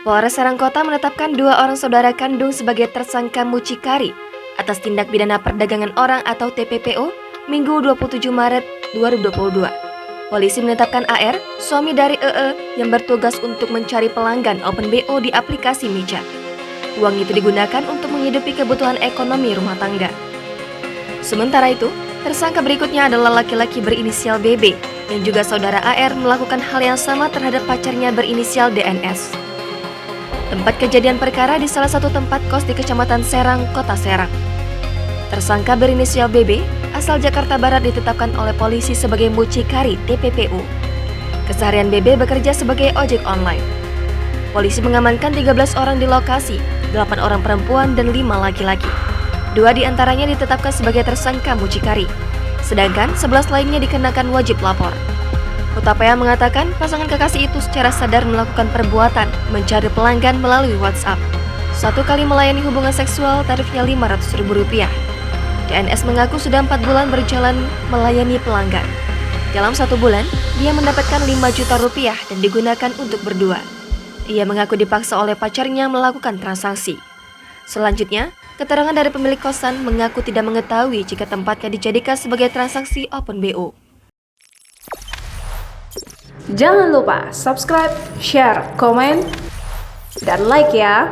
Polres Serang Kota menetapkan 2 orang saudara kandung sebagai tersangka mucikari atas tindak pidana perdagangan orang atau TPPO Minggu 27 Maret 2022. Polisi menetapkan AR, suami dari yang bertugas untuk mencari pelanggan Open BO di aplikasi Michat. Uang itu digunakan untuk menghidupi kebutuhan ekonomi rumah tangga. Sementara itu, tersangka berikutnya adalah laki-laki berinisial BB yang juga saudara AR melakukan hal yang sama terhadap pacarnya berinisial DNS. Tempat kejadian perkara di salah satu tempat kos di Kecamatan Serang, Kota Serang. Tersangka berinisial BB asal Jakarta Barat ditetapkan oleh polisi sebagai mucikari TPPU. Keseharian BB bekerja sebagai ojek online. Polisi mengamankan 13 orang di lokasi, 8 orang perempuan dan 5 laki-laki. 2 diantaranya ditetapkan sebagai tersangka mucikari, sedangkan 11 lainnya dikenakan wajib lapor. Hutapea mengatakan pasangan kekasih itu secara sadar melakukan perbuatan mencari pelanggan melalui WhatsApp. 1 kali melayani hubungan seksual tarifnya Rp500.000. DNS mengaku sudah 4 bulan berjalan melayani pelanggan. Dalam 1 bulan, dia mendapatkan Rp5 juta dan digunakan untuk berdua. Ia mengaku dipaksa oleh pacarnya melakukan transaksi. Selanjutnya, keterangan dari pemilik kosan mengaku tidak mengetahui jika tempatnya dijadikan sebagai transaksi Open BO. Jangan lupa subscribe, share, komen, dan like ya!